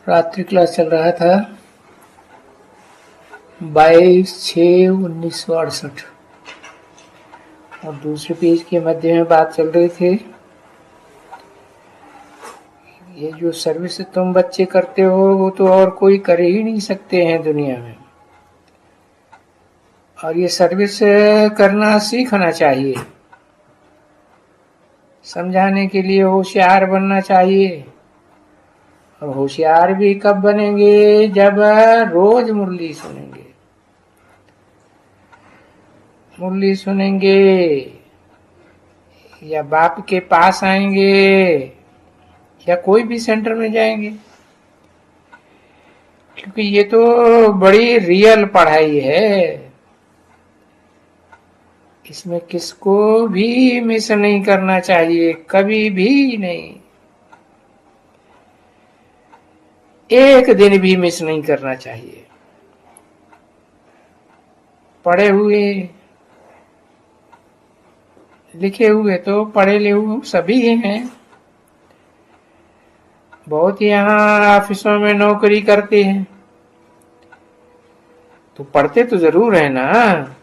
रात्रि क्लास चल रहा था 22/6/1968 और दूसरे पेज के मध्य में बात चल रही थी। ये जो सर्विस तुम बच्चे करते हो वो तो और कोई कर ही नहीं सकते हैं दुनिया में, और ये सर्विस करना सीखना चाहिए। समझाने के लिए होशियार बनना चाहिए, और होशियार भी कब बनेंगे? जब रोज मुरली सुनेंगे। मुरली सुनेंगे या बाप के पास आएंगे या कोई भी सेंटर में जाएंगे, क्योंकि ये तो बड़ी रियल पढ़ाई है। इसमें किसको भी मिस नहीं करना चाहिए, कभी भी नहीं, एक दिन भी मिस नहीं करना चाहिए। पढ़े हुए लिखे हुए तो पढ़े लिखे सभी हैं। बहुत यहाँ ऑफिसों में नौकरी करते हैं तो पढ़ते तो जरूर है ना,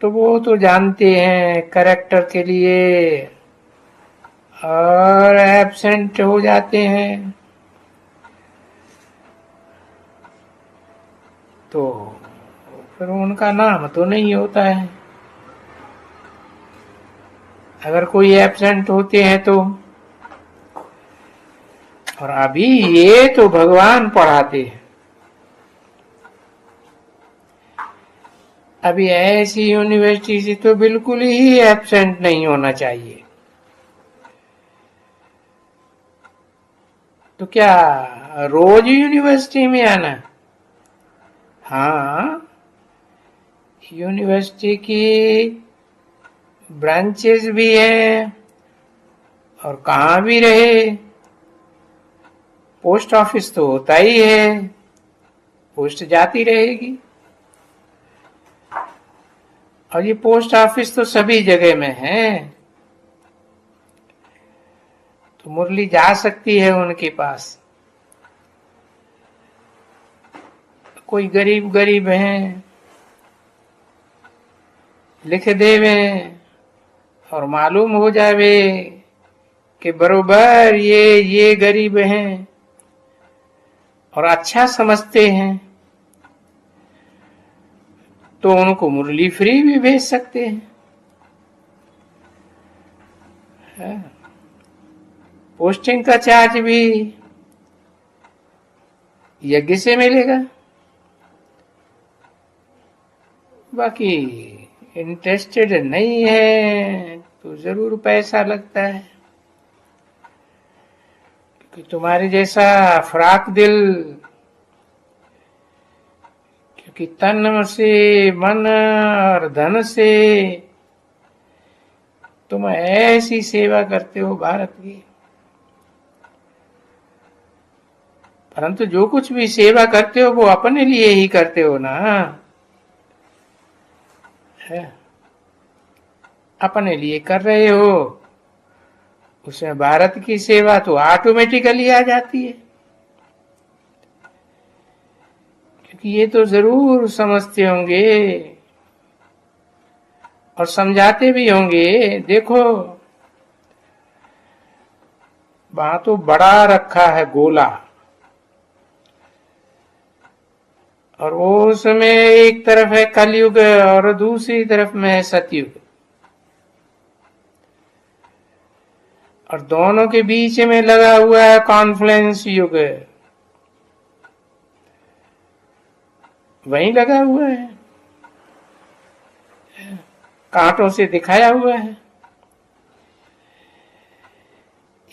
तो वो तो जानते हैं करेक्टर के लिए, और एब्सेंट हो जाते हैं तो फिर उनका नाम तो नहीं होता है। अगर कोई एब्सेंट होते हैं तो, और अभी ये तो भगवान पढ़ाते हैं। अभी ऐसी यूनिवर्सिटी से तो बिल्कुल ही एब्सेंट नहीं होना चाहिए। तो क्या रोज यूनिवर्सिटी में आना? हाँ, यूनिवर्सिटी की ब्रांचेस भी हैं, और कहाँ भी रहे पोस्ट ऑफिस तो होता ही है, पोस्ट जाती रहेगी। और ये पोस्ट ऑफिस तो सभी जगह में है, तो मुरली जा सकती है उनके पास। कोई गरीब गरीब हैं, लिख देवे और मालूम हो जावे कि बरोबर ये गरीब हैं और अच्छा समझते हैं, तो उनको मुरली फ्री भी भेज सकते हैं। पोस्टिंग का चार्ज भी यज्ञ से मिलेगा। बाकी इंटरेस्टेड नहीं है तो जरूर पैसा लगता है, क्योंकि तुम्हारे जैसा फराक दिल, क्योंकि तन से मन और धन से तुम ऐसी सेवा करते हो भारत की। परंतु जो कुछ भी सेवा करते हो वो अपने लिए ही करते हो ना, है? अपने लिए कर रहे हो, उसमें भारत की सेवा तो ऑटोमेटिकली आ जाती है। क्योंकि ये तो जरूर समझते होंगे और समझाते भी होंगे। देखो वहां तो बड़ा रखा है गोला, और वो उसमें एक तरफ है कलयुग और दूसरी तरफ में है सतयुग, और दोनों के बीच में लगा हुआ है कॉन्फ्लुएंस युग, वहीं लगा हुआ है, कांटों से दिखाया हुआ है।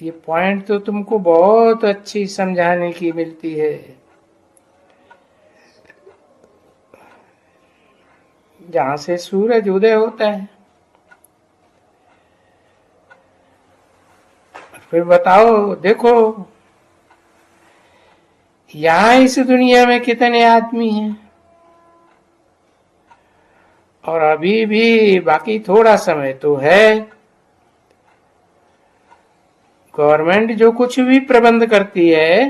ये पॉइंट तो तुमको बहुत अच्छी समझाने की मिलती है। जहां से सूरज उदय होता है, फिर बताओ, देखो यहां इस दुनिया में कितने आदमी हैं, और अभी भी बाकी थोड़ा समय तो है। गवर्नमेंट जो कुछ भी प्रबंध करती है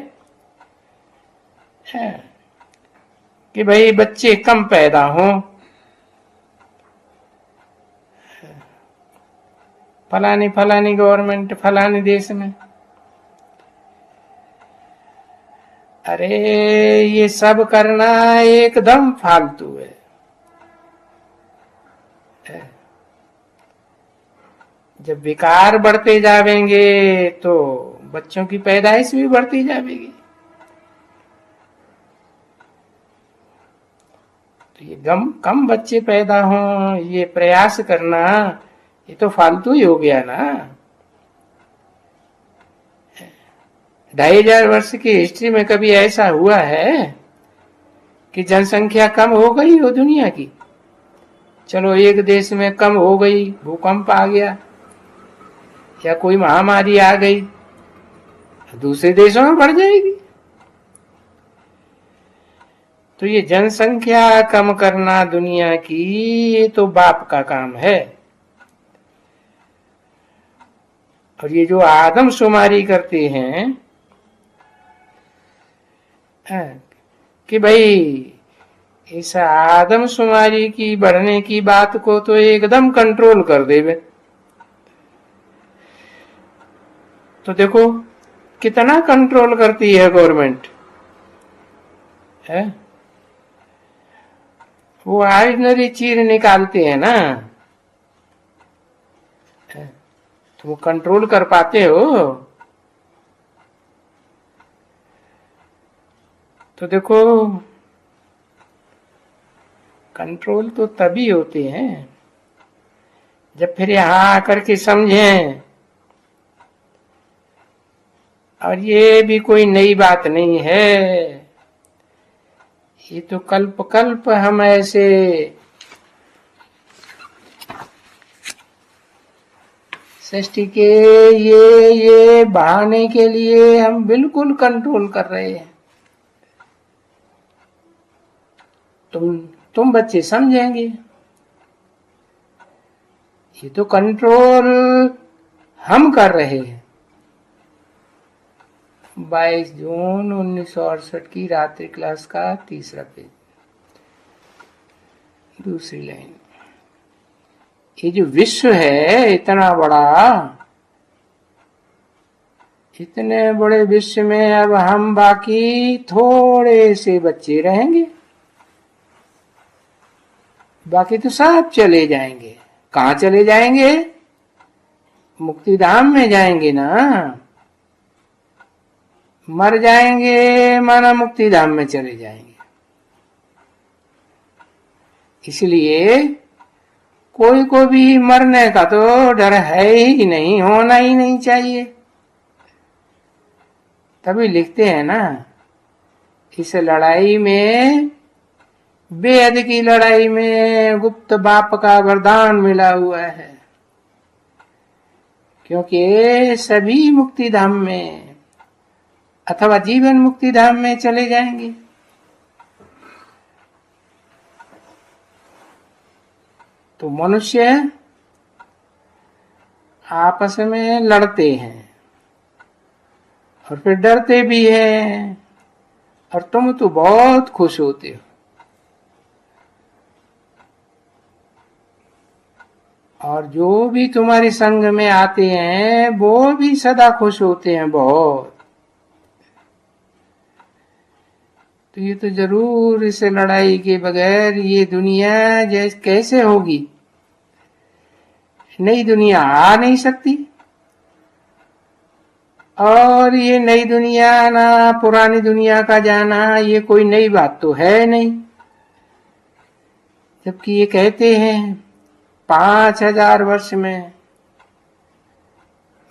कि भाई बच्चे कम पैदा हों, फलानी फलानी गवर्नमेंट फलाने देश में, अरे ये सब करना एकदम फालतू है। जब विकार बढ़ते जाएंगे तो बच्चों की पैदाइश भी बढ़ती जाएगी। तो ये कम बच्चे पैदा हों, ये प्रयास करना, ये तो फालतू ही हो गया ना। 2500 वर्ष की हिस्ट्री में कभी ऐसा हुआ है कि जनसंख्या कम हो गई हो दुनिया की? चलो एक देश में कम हो गई, भूकंप आ गया या कोई महामारी आ गई, दूसरे देशों में बढ़ जाएगी। तो ये जनसंख्या कम करना दुनिया की, ये तो बाप का काम है। और ये जो आदमशुमारी करते हैं कि भाई इस आदमशुमारी की बढ़ने की बात को तो एकदम कंट्रोल कर देवे, तो देखो कितना कंट्रोल करती है गवर्नमेंट है। वो ऑर्डिनरी चीज निकालते हैं ना, तो वो कंट्रोल कर पाते हो? तो देखो कंट्रोल तो तभी होते हैं जब फिर यहां आकर के समझें। और ये भी कोई नई बात नहीं है, ये तो कल्प कल्प हम ऐसे सृष्टि के ये बहाने के लिए हम बिल्कुल कंट्रोल कर रहे हैं। तुम बच्चे समझेंगे, ये तो कंट्रोल हम कर रहे हैं। 22 जून 1968 की रात्रि क्लास का तीसरा पेज, दूसरी लाइन। ये जो विश्व है इतना बड़ा, इतने बड़े विश्व में अब हम बाकी थोड़े से बच्चे रहेंगे, बाकी तो सब चले जाएंगे। कहाँ चले जाएंगे? मुक्तिधाम में जाएंगे ना। मर जाएंगे माना मुक्तिधाम में चले जाएंगे। इसलिए कोई को भी मरने का तो डर है ही नहीं, होना ही नहीं चाहिए। तभी लिखते हैं ना, इस लड़ाई में, बेहद की लड़ाई में गुप्त बाप का वरदान मिला हुआ है, क्योंकि सभी मुक्तिधाम में अथवा जीवन मुक्तिधाम में चले जाएंगे। तो मनुष्य आपस में लड़ते हैं और फिर डरते भी हैं, और तुम तो बहुत खुश होते हो। और जो भी तुम्हारे संग में आते हैं वो भी सदा खुश होते हैं बहुत। तो ये तो जरूर इस लड़ाई के बगैर ये दुनिया जैसे कैसे होगी? नई दुनिया आ नहीं सकती, और ये नई दुनिया ना पुरानी दुनिया का जाना, ये कोई नई बात तो है नहीं। जबकि ये कहते हैं 5000 वर्ष में,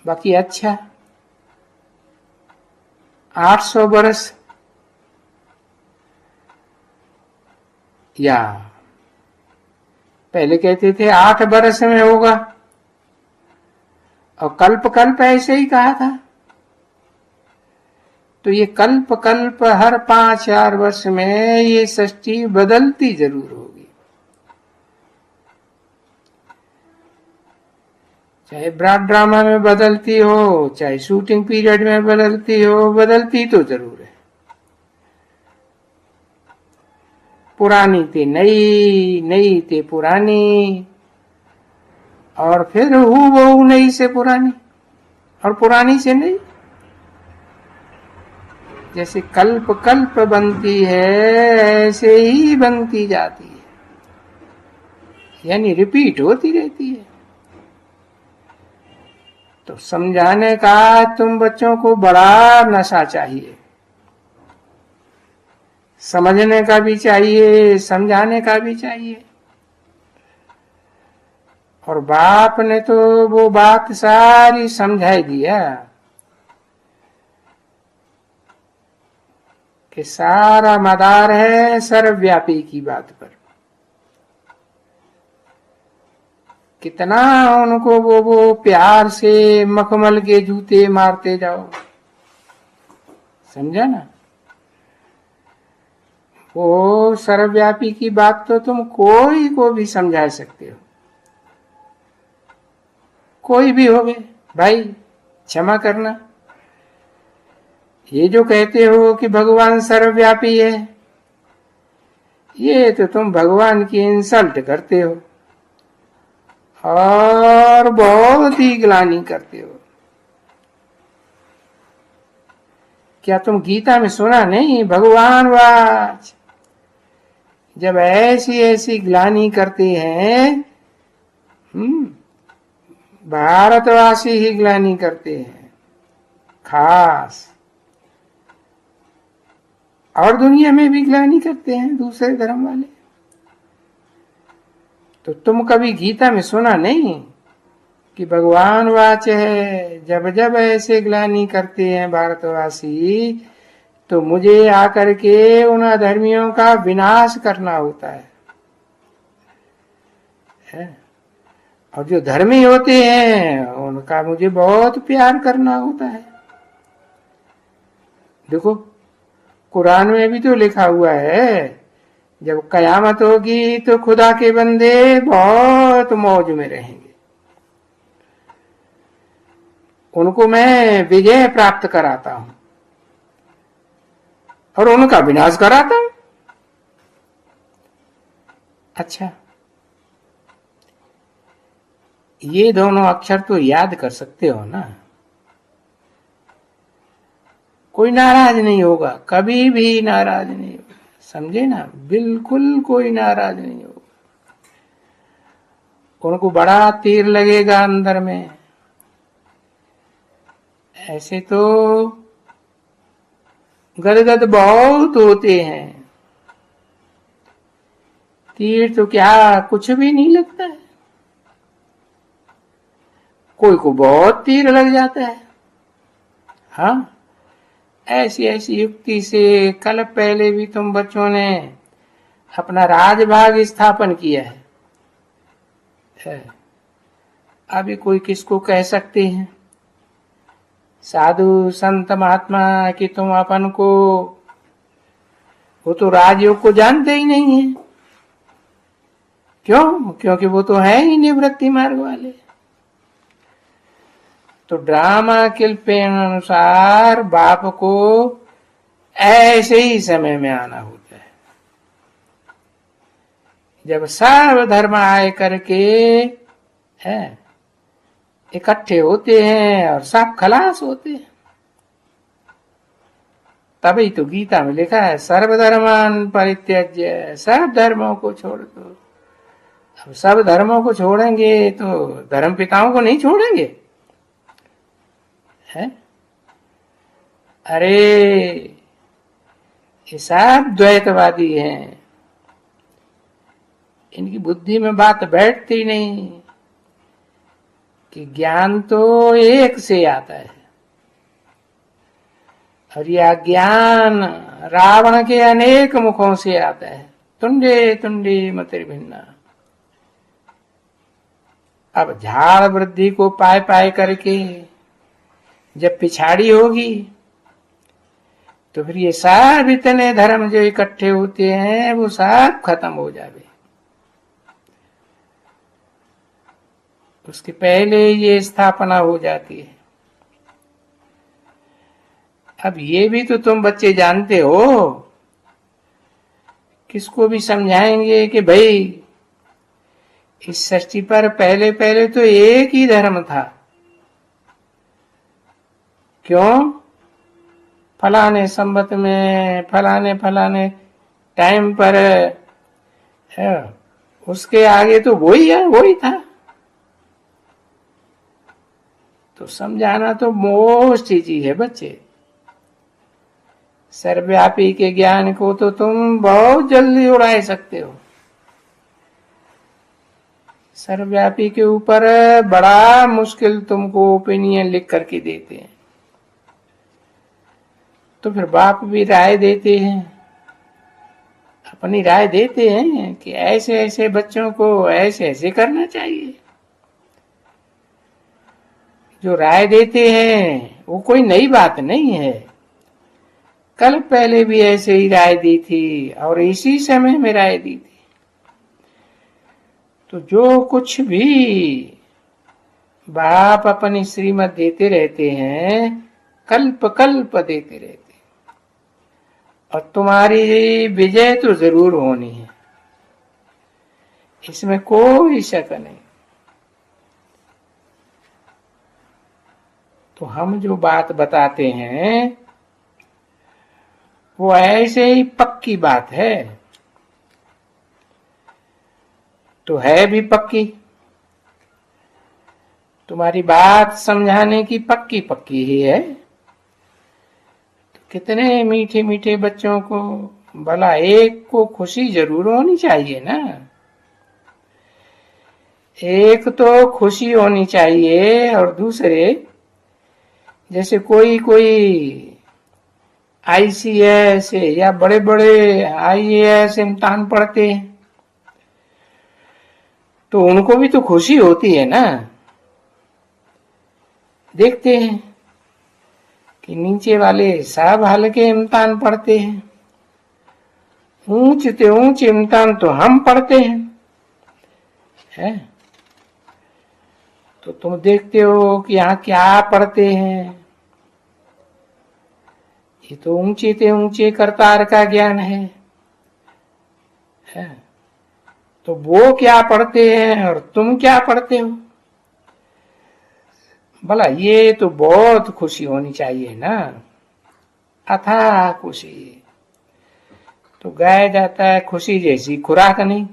बाकी अच्छा 800 वर्ष या पहले कहते थे 8 वर्ष में होगा, और कल्प कल्प ऐसे ही कहा था। तो ये कल्प कल्प हर 5000 वर्ष में ये सृष्टि बदलती जरूर होगी। चाहे ब्रॉड ड्रामा में बदलती हो, चाहे शूटिंग पीरियड में बदलती हो, बदलती तो जरूर है। पुरानी थी नई, नई थी पुरानी, और फिर हूबहू नई से पुरानी, और पुरानी से नई। जैसे कल्प कल्प बनती है, ऐसे ही बनती जाती है, यानी रिपीट होती रहती है। तो समझाने का तुम बच्चों को बड़ा नशा चाहिए, समझने का भी चाहिए, समझाने का भी चाहिए। और बाप ने तो वो बात सारी समझाई दिया कि सारा मदार है सर्वव्यापी की बात पर। कितना उनको वो प्यार से मखमल के जूते मारते जाओ, समझा ना। वो सर्वव्यापी की बात तो तुम कोई को भी समझा सकते हो, कोई भी हो गए भाई, क्षमा करना। ये जो कहते हो कि भगवान सर्वव्यापी है, ये तो तुम भगवान की इंसल्ट करते हो और बहुत ही ग्लानि करते हो। क्या तुम गीता में सुना नहीं, भगवान वाच, जब ऐसी ऐसी ग्लानि करते हैं, भारतवासी ही ग्लानि करते हैं खास, और दुनिया में भी ग्लानि करते हैं दूसरे धर्म वाले। तो तुम कभी गीता में सुना नहीं कि भगवान वाच है, जब जब ऐसे ग्लानि करते हैं भारतवासी, तो मुझे आकर के उन अधर्मियों का विनाश करना होता है। और जो धर्मी होते हैं उनका मुझे बहुत प्यार करना होता है। देखो कुरान में भी तो लिखा हुआ है, जब कयामत होगी तो खुदा के बंदे बहुत मौज में रहेंगे, उनको मैं विजय प्राप्त कराता हूं और उनका विनाश कराता हूं। अच्छा, ये दोनों अक्षर तो याद कर सकते हो ना। कोई नाराज नहीं होगा, कभी भी नाराज नहीं होगा, समझे ना, बिल्कुल कोई नाराज नहीं होगा। उनको बड़ा तीर लगेगा अंदर में। ऐसे तो गदगद बहुत होते हैं, तीर तो क्या कुछ भी नहीं लगता है। कोई को बहुत तीर लग जाता है। हाँ, ऐसी ऐसी युक्ति से कल पहले भी तुम बच्चों ने अपना राजभाग स्थापन किया है। अभी कोई किसको कह सकते हैं साधु संत महात्मा कि तुम अपन को, वो तो राजयोग को जानते ही नहीं है। क्यों? क्योंकि वो तो है ही निवृत्ति मार्ग वाले। तो ड्रामा के अनुसार बाप को ऐसे ही समय में आना होता है, जब सर्व धर्म आए करके है इकट्ठे होते हैं और सब खलास होते हैं। तभी तो गीता में लिखा है सर्वधर्मान परित्यज्य, सब धर्मों को छोड़ दो। अब सब धर्मों को छोड़ेंगे तो धर्म पिताओं को नहीं छोड़ेंगे है? अरे ये सब द्वैतवादी हैं, इनकी बुद्धि में बात बैठती नहीं कि ज्ञान तो एक से आता है, और यह ज्ञान रावण के अनेक मुखों से आता है। तुंडे तुंडे मतिर्भिन्ना। अब झाड़ वृद्धि को पाए पाए करके जब पिछाड़ी होगी तो फिर ये सब इतने धर्म जो इकट्ठे होते हैं वो सब खत्म हो जावे। उसके पहले ये स्थापना हो जाती है। अब ये भी तो तुम बच्चे जानते हो, किसको भी समझाएंगे कि भाई इस सृष्टि पर पहले पहले तो एक ही धर्म था। क्यों? फलाने संवत में फलाने फलाने टाइम पर उसके आगे तो वही है, वही था। तो समझाना तो मोस्ट इजी है बच्चे। सर्वव्यापी के ज्ञान को तो तुम बहुत जल्दी उड़ा सकते हो। सर्वव्यापी के ऊपर बड़ा मुश्किल तुमको ओपिनियन लिख करके देते हैं। तो फिर बाप भी राय देते हैं, अपनी राय देते हैं कि ऐसे ऐसे बच्चों को ऐसे ऐसे करना चाहिए। जो राय देते हैं वो कोई नई बात नहीं है, कल पहले भी ऐसे ही राय दी थी और इसी समय में राय दी थी। तो जो कुछ भी बाप अपनी श्रीमत देते रहते हैं, कल्प कल्प देते रहते हैं, और तुम्हारी विजय तो जरूर होनी है, इसमें कोई शक नहीं। तो हम जो बात बताते हैं वो ऐसे ही पक्की बात है, तो है भी पक्की। तुम्हारी बात समझाने की पक्की पक्की ही है। तो कितने मीठे मीठे बच्चों को, भला एक को खुशी जरूर होनी चाहिए ना। एक तो खुशी होनी चाहिए, और दूसरे जैसे कोई कोई ICS या बड़े बड़े IAS इम्तिहान पढ़ते हैं, तो उनको भी तो खुशी होती है ना। देखते हैं कि नीचे वाले सब हल्के इम्तिहान पढ़ते हैं, ऊंचे ऊंचे इम्तिहान तो हम पढ़ते हैं। तो तुम देखते हो कि यहाँ क्या पढ़ते हैं। ये तो ऊंचे ते ऊंचे करतार का ज्ञान है। तो वो क्या पढ़ते हैं और तुम क्या पढ़ते हो? भला ये तो बहुत खुशी होनी चाहिए ना, अथाह खुशी। तो गाया जाता है खुशी जैसी खुराक नहीं।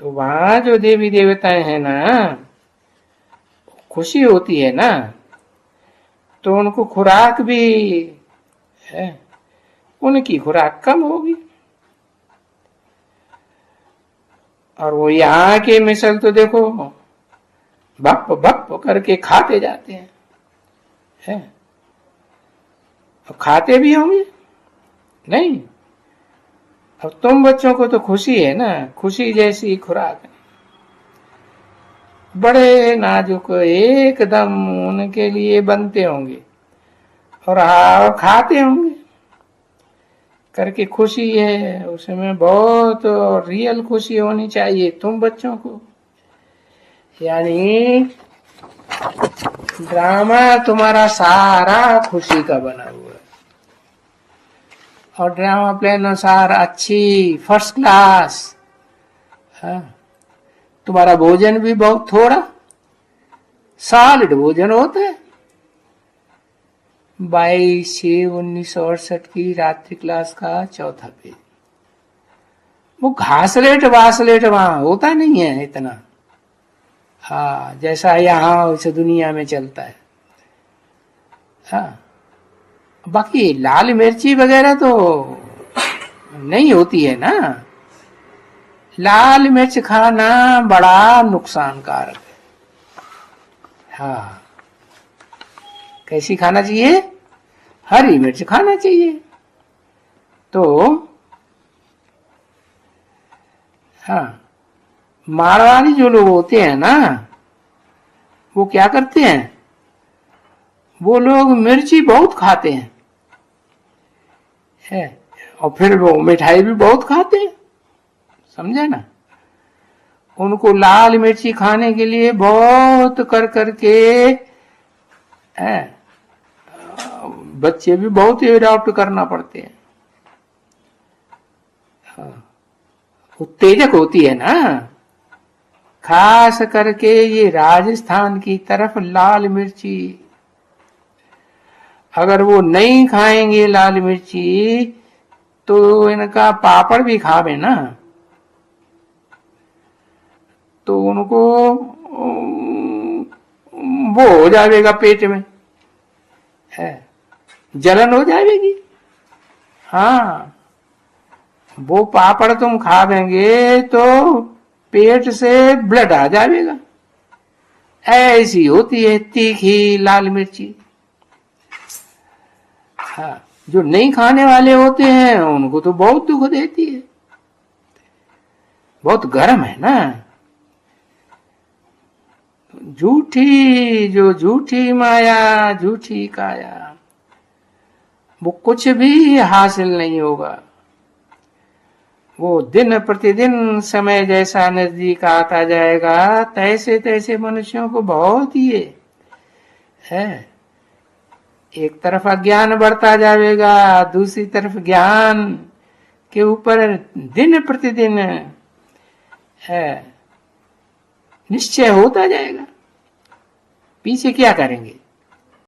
तो वहां जो देवी देवताएं हैं ना, खुशी होती है ना, तो उनको खुराक भी है, उनकी खुराक कम होगी। और वो यहाँ के मिसल तो देखो बप बप करके खाते जाते हैं। और खाते भी होंगे नहीं। अब तुम बच्चों को तो खुशी है ना, खुशी जैसी खुराक। बड़े नाजुक एकदम उनके लिए बनते होंगे और खाते होंगे करके। खुशी है उसमें बहुत, रियल खुशी होनी चाहिए तुम बच्चों को। यानी ड्रामा तुम्हारा सारा खुशी का बना हुआ है, और ड्रामा प्ले अनुसार अच्छी फर्स्ट क्लास। तुम्हारा भोजन भी बहुत थोड़ा, सॉलिड भोजन होता है। 22/6/1968 की रात्रि क्लास का चौथा पेज। वो घासलेट वासलेट वहां होता नहीं है इतना। हाँ, जैसा यहाँ वैसे दुनिया में चलता है। हाँ, बाकी लाल मिर्ची वगैरह तो नहीं होती है ना। लाल मिर्च खाना बड़ा नुकसानकारक है। हाँ, कैसी खाना चाहिए? हरी मिर्च खाना चाहिए। तो हाँ, मारवाड़ी जो लोग होते हैं ना, वो क्या करते हैं, वो लोग मिर्ची बहुत खाते हैं और फिर वो मिठाई भी बहुत खाते हैं, समझे ना। उनको लाल मिर्ची खाने के लिए बहुत कर करके बच्चे भी बहुत अडॉप्ट करना पड़ते हैं। उत्तेजक होती है ना, खास करके ये राजस्थान की तरफ लाल मिर्ची। अगर वो नहीं खाएंगे लाल मिर्ची तो इनका पापड़ भी खावे ना तो उनको वो हो जाएगा, पेट में जलन हो जाएगी। हाँ, वो पापड़ तुम खावेंगे तो पेट से ब्लड आ जाएगा। ऐसी होती है तीखी लाल मिर्ची। हाँ, जो नहीं खाने वाले होते हैं उनको तो बहुत दुख देती है, बहुत गर्म है ना। झूठी माया झूठी काया, वो कुछ भी हासिल नहीं होगा। वो दिन प्रतिदिन समय जैसा नजदीक आता जाएगा तैसे तैसे मनुष्यों को बहुत ही है। एक तरफ अज्ञान बढ़ता जाएगा, दूसरी तरफ ज्ञान के ऊपर दिन प्रतिदिन है निश्चय होता जाएगा। पीछे क्या करेंगे?